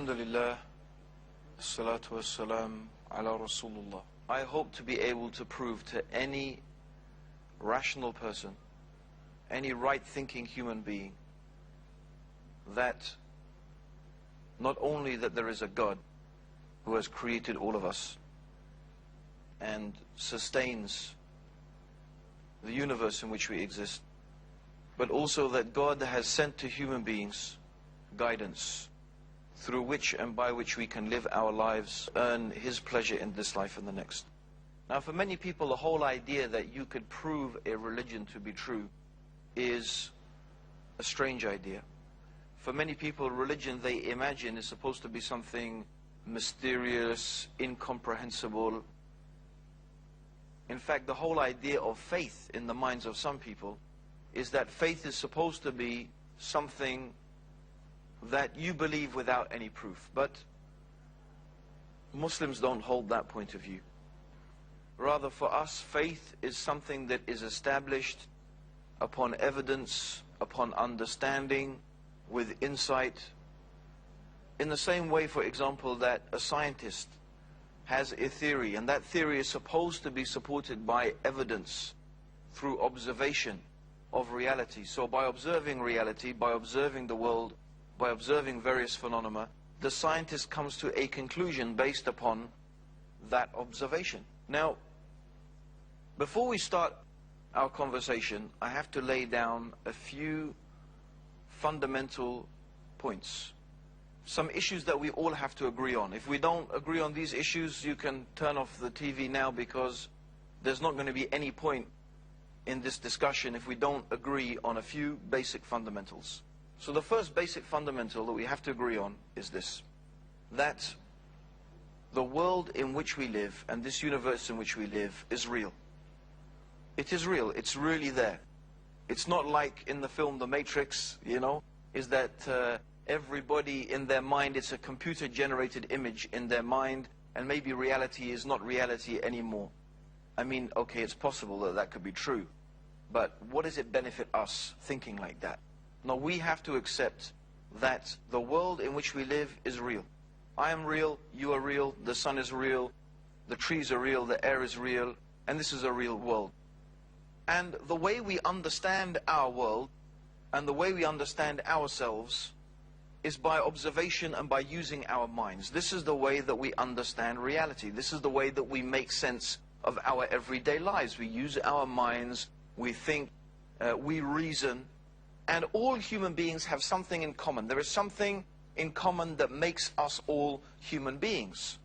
Alhamdulillah, salatu wassalam ala Rasulullah. I hope to be able to prove to any rational person, any right-thinking human being, that not only that there is a God who has created all of us and sustains the universe in which we exist, but also that God has sent to human beings guidance through which and by which we can live our lives, earn His pleasure in this life and the next. Now, for many people, the whole idea that you could prove a religion to be true is a strange idea. For many people, religion, they imagine, is supposed to be something mysterious, incomprehensible. In fact, the whole idea of faith in the minds of some people is that faith is supposed to be something that you believe without any proof. But Muslims don't hold that point of view. Rather, for us, faith is something that is established upon evidence, upon understanding, with insight. In the same way, for example, that a scientist has a theory, and that theory is supposed to be supported by evidence through observation of reality. So by observing reality, by observing the world, by observing various phenomena, the scientist comes to a conclusion based upon that observation. Now, before we start our conversation, I have to lay down a few fundamental points. Some issues that we all have to agree on. If we don't agree on these issues, you can turn off the TV now, because there's not going to be any point in this discussion if we don't agree on a few basic fundamentals. So the first basic fundamental that we have to agree on is this: that the world in which we live and this universe in which we live is real. It is real. It's really there. It's not like in the film The Matrix, you know, is that everybody in their mind, it's a computer-generated image in their mind, and maybe reality is not reality anymore. I mean, okay, it's possible that that could be true, but what does it benefit us thinking like that? No, we have to accept that the world in which we live is real. I am real, you are real, the sun is real, the trees are real, the air is real, and this is a real world. And the way we understand our world and the way we understand ourselves is by observation and by using our minds. This is the way that we understand reality. This is the way that we make sense of our everyday lives. We use our minds, we think, we reason, and all human beings have something in common. There is something in common that makes us all human beings.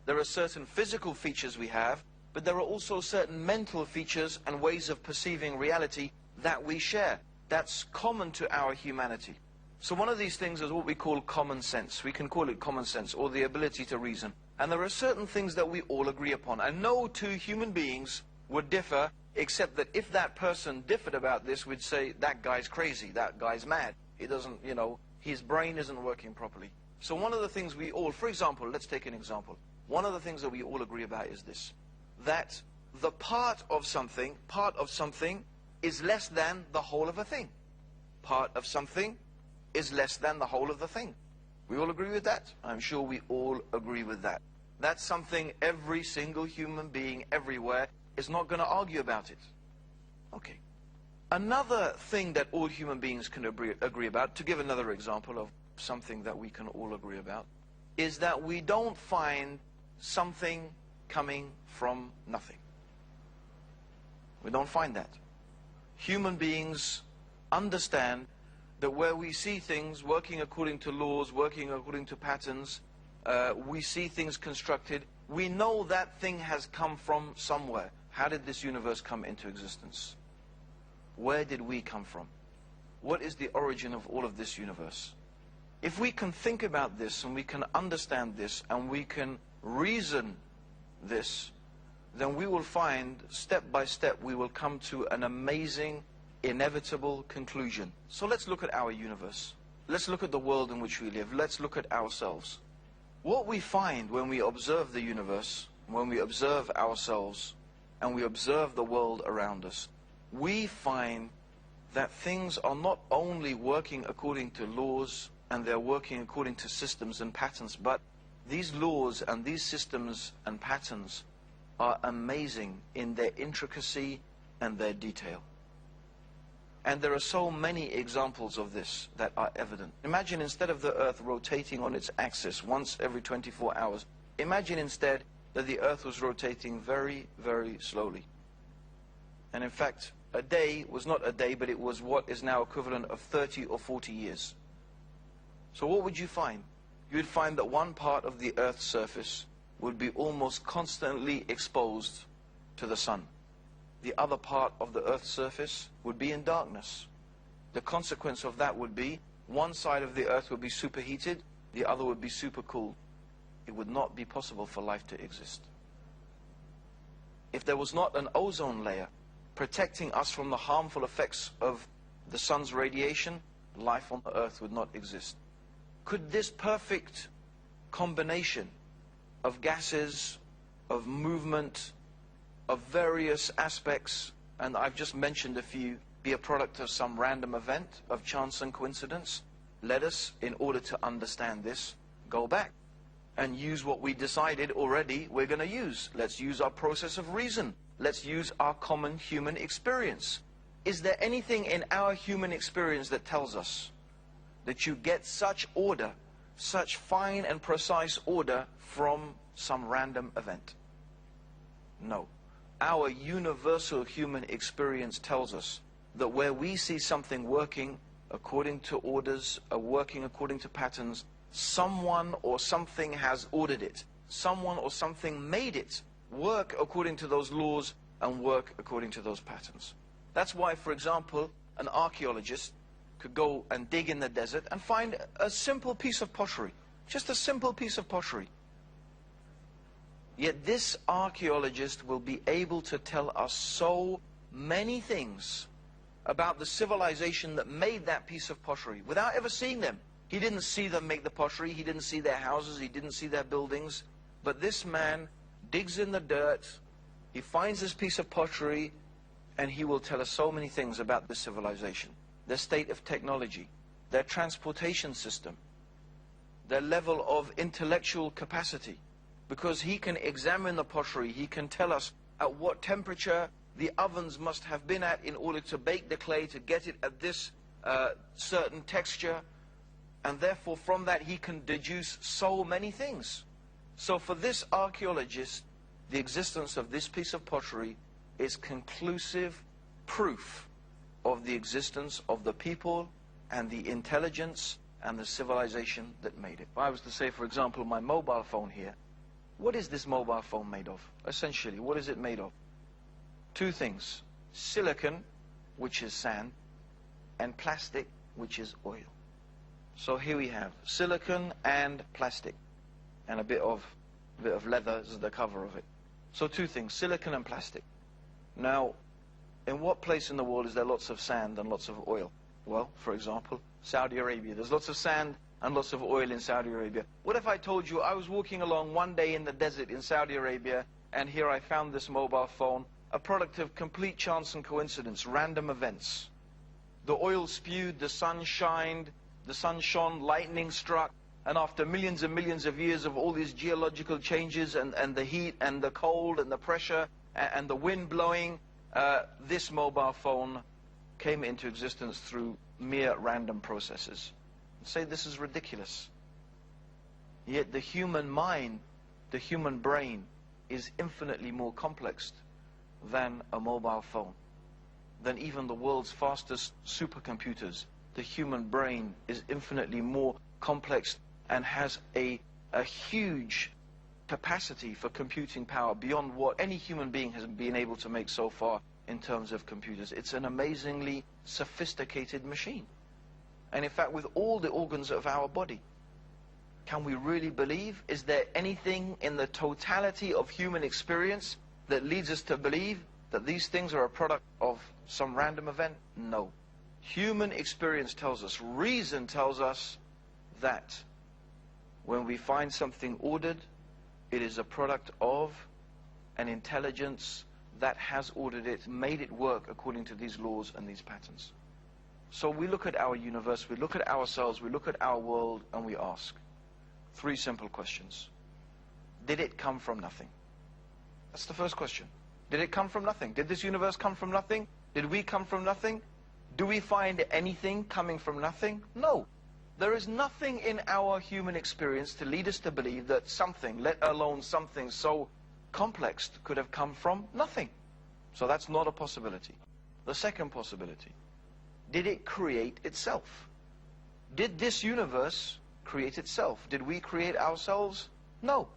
There are certain physical features we have, but there are also certain mental features and ways of perceiving reality that we share. That's common to our humanity. So one of these things is what we call common sense. We can call it common sense, or the ability to reason. And there are certain things that we all agree upon. And no two human beings would differ, except that if that person differed about this, we'd say, that guy's crazy, that guy's mad. He doesn't, you know, his brain isn't working properly. So one of the things we all, for example, let's take an example. One of the things that we all agree about is this: that the part of something is less than the whole of a thing. Part of something is less than the whole of the thing. We all agree with that? I'm sure we all agree with that. That's something every single human being everywhere is not going to argue about it. Okay. Another thing that all human beings can agree about, to give another example of something that we can all agree about, is that we don't find something coming from nothing. We don't find that. Human beings understand that where we see things working according to laws, working according to patterns, we see things constructed, we know that thing has come from somewhere. How did this universe come into existence? Where did we come from? What is the origin of all of this universe? If we can think about this, and we can understand this, and we can reason this, then we will find, step by step, we will come to an amazing, inevitable conclusion. So let's look at our universe. Let's look at the world in which we live. Let's look at ourselves. What we find when we observe the universe, when we observe ourselves, and we observe the world around us, we find that things are not only working according to laws and they're working according to systems and patterns. But these laws and these systems and patterns are amazing in their intricacy and their detail. And there are so many examples of this that are evident. Imagine instead of the earth rotating on its axis once every 24 hours, imagine instead that the earth was rotating very, very slowly. And in fact, a day was not a day, but it was what is now equivalent of 30 or 40 years. So what would you find? You would find that one part of the earth's surface would be almost constantly exposed to the sun. The other part of the earth's surface would be in darkness. The consequence of that would be one side of the earth would be superheated, the other would be super cooled. It would not be possible for life to exist. If there was not an ozone layer protecting us from the harmful effects of the sun's radiation, life on the earth would not exist. Could this perfect combination of gases, of movement, of various aspects, and I've just mentioned a few, be a product of some random event, of chance and coincidence? Let us, in order to understand this, go back and use what we decided already we're going to use. Let's use our process of reason. Let's use our common human experience. Is there anything in our human experience that tells us that you get such order, such fine and precise order from some random event? No. Our universal human experience tells us that where we see something working according to orders, working according to patterns, someone or something has ordered it. Someone or something made it work according to those laws and work according to those patterns. That's why, for example, an archaeologist could go and dig in the desert and find a simple piece of pottery. Just a simple piece of pottery. Yet this archaeologist will be able to tell us so many things about the civilization that made that piece of pottery without ever seeing them. He didn't see them make the pottery, he didn't see their houses, he didn't see their buildings. But this man digs in the dirt, he finds this piece of pottery, and he will tell us so many things about this civilization. Their state of technology, their transportation system, their level of intellectual capacity. Because he can examine the pottery, he can tell us at what temperature the ovens must have been at in order to bake the clay, to get it at this certain texture. And therefore from that he can deduce so many things. So for this archaeologist, the existence of this piece of pottery is conclusive proof of the existence of the people and the intelligence and the civilization that made it. If I was to say, for example, my mobile phone here, what is this mobile phone made of? Essentially, what is it made of? Two things. Silicon, which is sand, and plastic, which is oil. So here we have silicon and plastic, and a bit of leather as the cover of it. So two things, silicon and plastic. Now, in what place in the world is there lots of sand and lots of oil? Well, for example, Saudi Arabia. There's lots of sand and lots of oil in Saudi Arabia. What if I told you I was walking along one day in the desert in Saudi Arabia, and here I found this mobile phone, a product of complete chance and coincidence, random events. The oil spewed, the sun shined, the sun shone, lightning struck, and after millions and millions of years of all these geological changes and the heat and the cold and the pressure and the wind blowing, this mobile phone came into existence through mere random processes. Say this is ridiculous. Yet the human mind, the human brain, is infinitely more complex than a mobile phone, than even the world's fastest supercomputers. The human brain is infinitely more complex and has a huge capacity for computing power beyond what any human being has been able to make so far in terms of computers. It's an amazingly sophisticated machine. And in fact, with all the organs of our body, can we really believe? Is there anything in the totality of human experience that leads us to believe that these things are a product of some random event? No. Human experience tells us, reason tells us that when we find something ordered, it is a product of an intelligence that has ordered it, made it work according to these laws and these patterns. So we look at our universe, we look at ourselves, we look at our world, and we ask three simple questions. Did it come from nothing? That's the first question. Did it come from nothing? Did this universe come from nothing? Did we come from nothing? Do we find anything coming from nothing? No. There is nothing in our human experience to lead us to believe that something, let alone something so complex, could have come from nothing. So that's not a possibility. The second possibility, did it create itself? Did this universe create itself? Did we create ourselves? No.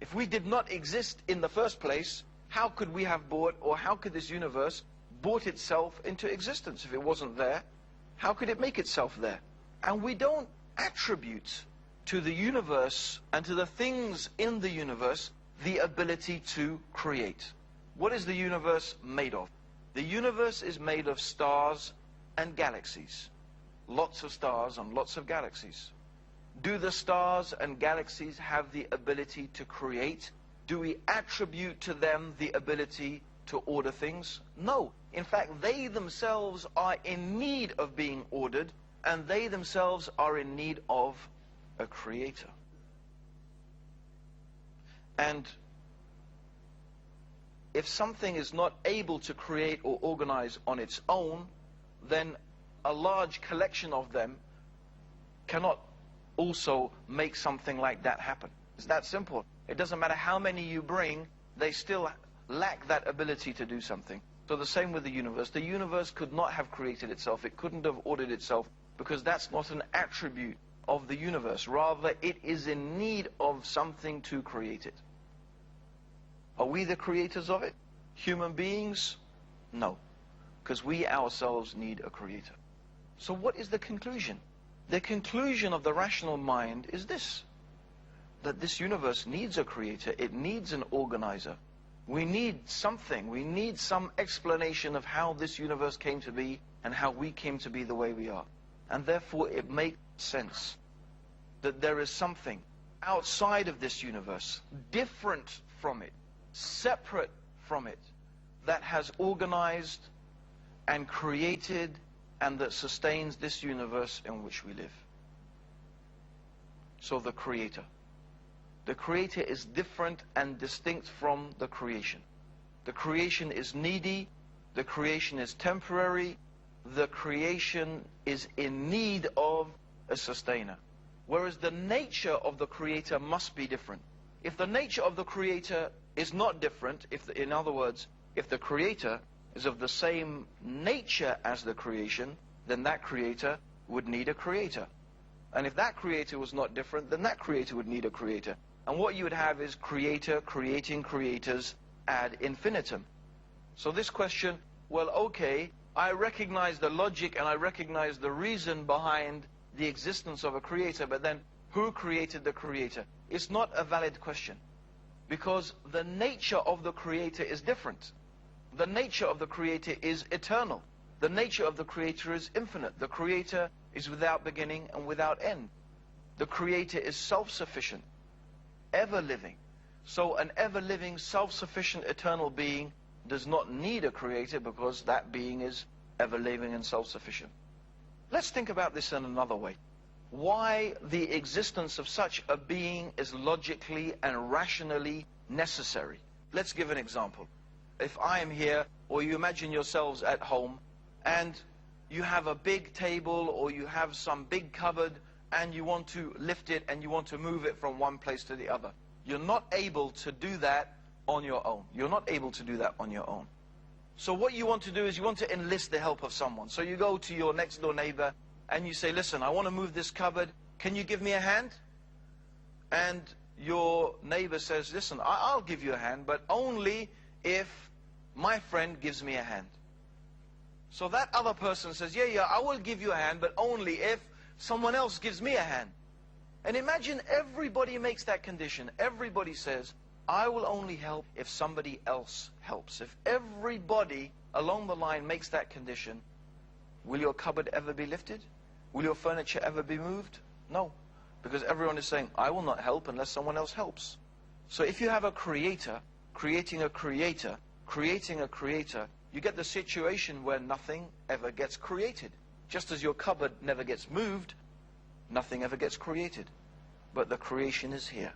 If we did not exist in the first place, how could we have brought, or how could this universe brought itself into existence? If it wasn't there, how could it make itself there? And we don't attribute to the universe and to the things in the universe the ability to create. What is the universe made of? The universe is made of stars and galaxies. Lots of stars and lots of galaxies. Do the stars and galaxies have the ability to create? Do we attribute to them the ability to order things? No. In fact, they themselves are in need of being ordered, and they themselves are in need of a creator. And if something is not able to create or organize on its own, then a large collection of them cannot also make something like that happen. It's that simple. It doesn't matter how many you bring, they still lack that ability to do something. So the same with the universe. The universe could not have created itself. It couldn't have ordered itself, because that's not an attribute of the universe. Rather, it is in need of something to create it. Are we the creators of it? Human beings? No. Because we ourselves need a creator. So what is the conclusion? The conclusion of the rational mind is this: that this universe needs a creator, it needs an organizer. We need something, we need some explanation of how this universe came to be and how we came to be the way we are. And therefore it makes sense that there is something outside of this universe, different from it, separate from it, that has organized and created and that sustains this universe in which we live. So the creator. The creator is different and distinct from the creation. The creation is needy, the creation is temporary, the creation is in need of a sustainer. Whereas the nature of the creator must be different. If the nature of the creator is not different, in other words, if the creator is of the same nature as the creation, then that creator would need a creator. And if that creator was not different, then that creator would need a creator. And what you would have is creator creating creators ad infinitum. So this question, well, okay, I recognize the logic and I recognize the reason behind the existence of a creator, but then who created the creator? It's not a valid question, because the nature of the creator is different. The nature of the creator is eternal. The nature of the creator is infinite. The creator is without beginning and without end. The creator is self-sufficient, ever-living. So an ever-living, self-sufficient, eternal being does not need a creator, because that being is ever-living and self-sufficient. Let's think about this in another way. Why the existence of such a being is logically and rationally necessary. Let's give an example. If I am here, or you imagine yourselves at home, and you have a big table or you have some big cupboard, and you want to lift it and you want to move it from one place to the other. You're not able to do that on your own. You're not able to do that on your own. So what you want to do is you want to enlist the help of someone. So you go to your next door neighbor and you say, listen, I want to move this cupboard. Can you give me a hand? And your neighbor says, listen, I'll give you a hand, but only if my friend gives me a hand. So that other person says, yeah, I will give you a hand, but only if someone else gives me a hand. And imagine everybody makes that condition. Everybody says, I will only help if somebody else helps. If everybody along the line makes that condition, will your cupboard ever be lifted? Will your furniture ever be moved? No. Because everyone is saying, I will not help unless someone else helps. So if you have a creator creating a creator, creating a creator, you get the situation where nothing ever gets created. Just as your cupboard never gets moved, nothing ever gets created. But the creation is here.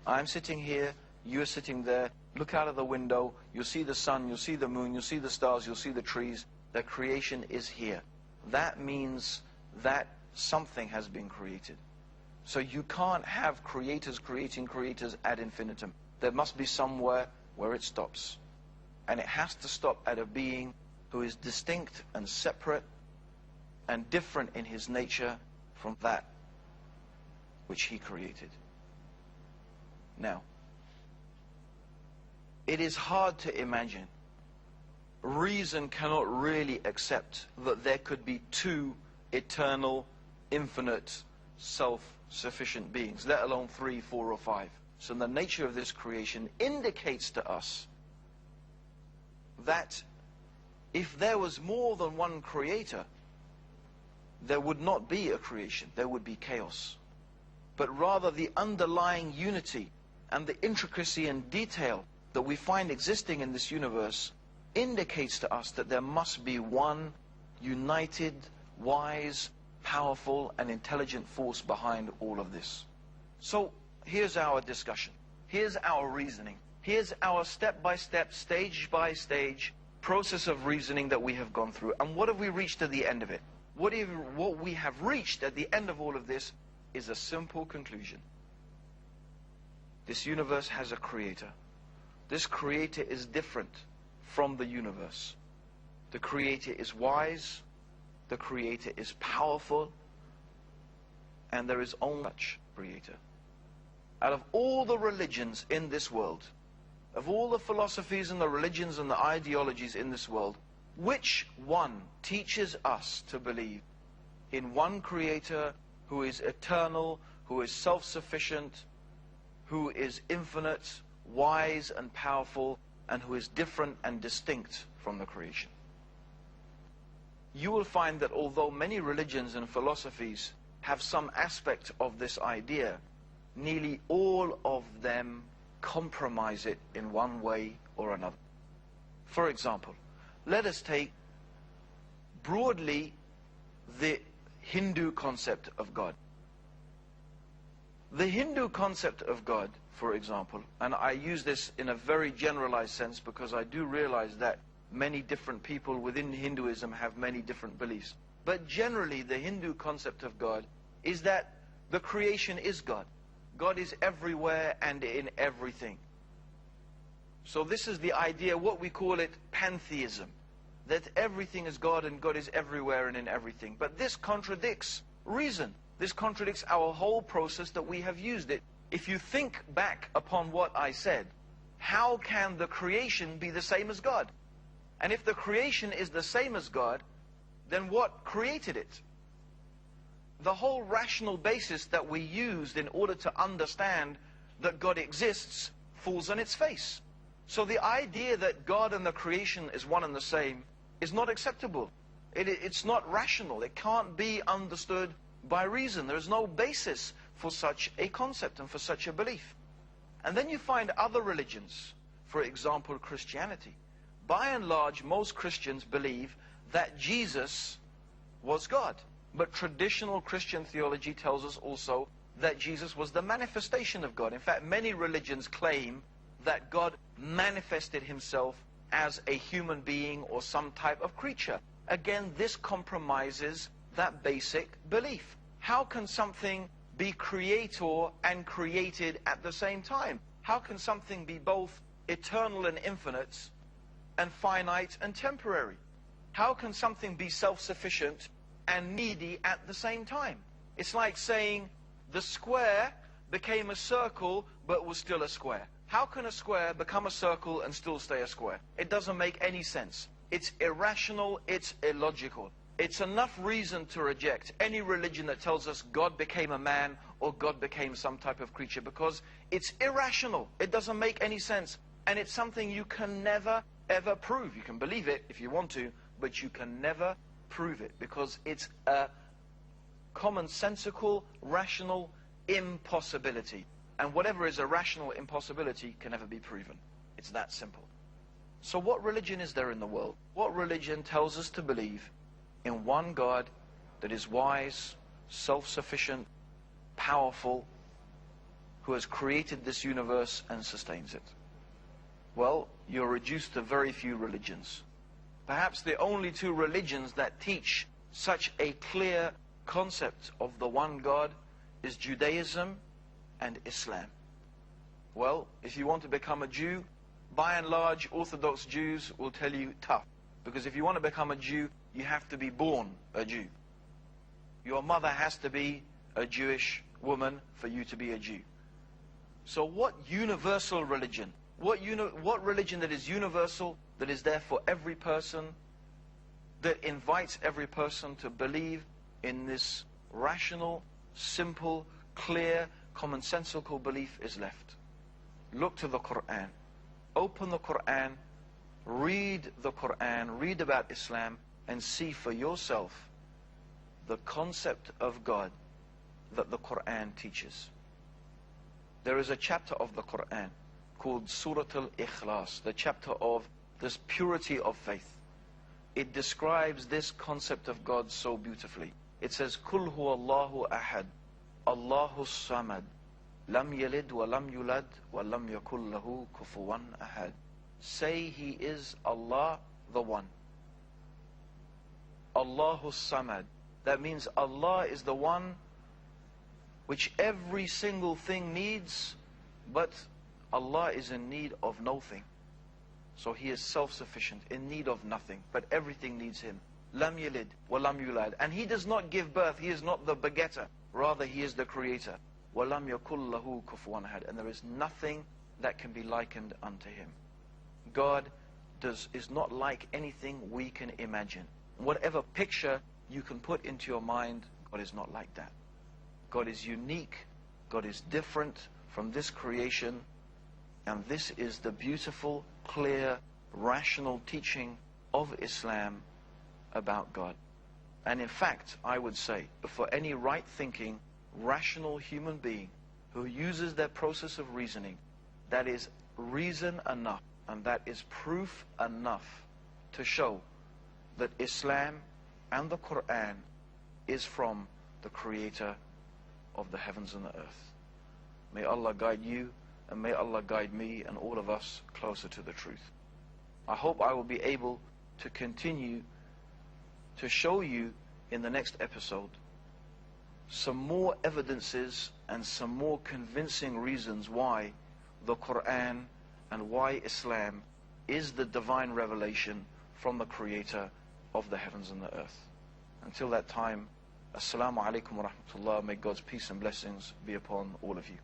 I'm sitting here, you're sitting there. Look out of the window, you'll see the sun, you'll see the moon, you'll see the stars, you'll see the trees. The creation is here. That means that something has been created. So you can't have creators creating creators ad infinitum. There must be somewhere where it stops. And it has to stop at a being who is distinct and separate and different in his nature from that which he created. Now, it is hard to imagine. Reason cannot really accept that there could be two eternal, infinite, self-sufficient beings, let alone 3, 4, or 5. So the nature of this creation indicates to us that if there was more than one creator, there would not be a creation, there would be chaos. But rather the underlying unity and the intricacy and detail that we find existing in this universe indicates to us that there must be one united, wise, powerful, and intelligent force behind all of this. So here's our discussion. Here's our reasoning. Here's our step-by-step, stage-by-stage process of reasoning that we have gone through. And what have we reached at the end of it? What we have reached at the end of all of this is a simple conclusion. This universe has a creator. This creator is different from the universe. The creator is wise. The creator is powerful. And there is only one creator. Out of all the religions in this world, of all the philosophies and the religions and the ideologies in this world, which one teaches us to believe in one creator who is eternal, who is self-sufficient, who is infinite, wise and powerful, and who is different and distinct from the creation? You will find that although many religions and philosophies have some aspect of this idea, nearly all of them compromise it in one way or another. For example, let us take broadly the Hindu concept of God. The Hindu concept of God, for example, and I use this in a very generalized sense because I do realize that many different people within Hinduism have many different beliefs. But generally, the Hindu concept of God is that the creation is God. God is everywhere and in everything. So this is the idea, what we call it pantheism, that everything is God and God is everywhere and in everything. But this contradicts reason. This contradicts our whole process that we have used it. If you think back upon what I said, how can the creation be the same as God? And if the creation is the same as God, then what created it? The whole rational basis that we used in order to understand that God exists falls on its face. So the idea that God and the creation is one and the same is not acceptable. It's not rational. It can't be understood by reason. There is no basis for such a concept and for such a belief. And then you find other religions, for example Christianity. By and large, most Christians believe that Jesus was God. But traditional Christian theology tells us also that Jesus was the manifestation of God. In fact, many religions claim that God manifested himself as a human being or some type of creature. Again, this compromises that basic belief. How can something be creator and created at the same time? How can something be both eternal and infinite and finite and temporary? How can something be self-sufficient and needy at the same time? It's like saying the square became a circle but was still a square. How can a square become a circle and still stay a square? It doesn't make any sense. It's irrational, it's illogical. It's enough reason to reject any religion that tells us God became a man or God became some type of creature, because it's irrational. It doesn't make any sense. And it's something you can never ever prove. You can believe it if you want to, but you can never prove it, because it's a commonsensical, rational impossibility. And whatever is a rational impossibility can never be proven. It's that simple. So what religion is there in the world? What religion tells us to believe in one God that is wise, self-sufficient, powerful, who has created this universe and sustains it? Well, you're reduced to very few religions. Perhaps the only two religions that teach such a clear concept of the one God is Judaism and Islam. Well, if you want to become a Jew, by and large, Orthodox Jews will tell you tough. Because if you want to become a Jew, you have to be born a Jew. Your mother has to be a Jewish woman for you to be a Jew. So what universal religion? What religion that is universal, that is there for every person, that invites every person to believe in this rational, simple, clear, commonsensical belief is left? Look to the Quran. Open the Quran, read the Quran, read about Islam, and see for yourself the concept of God that the Quran teaches. There is a chapter of the Quran called Surah Al-Ikhlas, the chapter of this purity of faith. It describes this concept of God so beautifully. It says, Kul huwa Allahu ahad, Allahu samad, lam yalid wa lam yulad wa lam yakul lahu kufuwan ahad. Say He is Allah the One. Allahu samad. That means Allah is the one which every single thing needs, but Allah is in need of nothing. So He is self-sufficient, in need of nothing, but everything needs Him. Lam yalid wa lam yulad. And He does not give birth, He is not the begetter, rather He is the creator. Wa lam yakul lahu kufuwan ahad. And there is nothing that can be likened unto Him. God is not like anything we can imagine. Whatever picture you can put into your mind, God is not like that. God is unique, God is different from this creation, and this is the beautiful, clear, rational teaching of Islam about God. And in fact, I would say, for any right-thinking, rational human being who uses their process of reasoning, that is reason enough, and that is proof enough to show that Islam and the Quran is from the Creator of the heavens and the earth. May Allah guide you, and may Allah guide me and all of us closer to the truth. I hope I will be able to continue to show you in the next episode some more evidences and some more convincing reasons why the Quran and why Islam is the divine revelation from the Creator of the heavens and the earth. Until that time, Assalamu alaikum wa rahmatullah. May God's peace and blessings be upon all of you.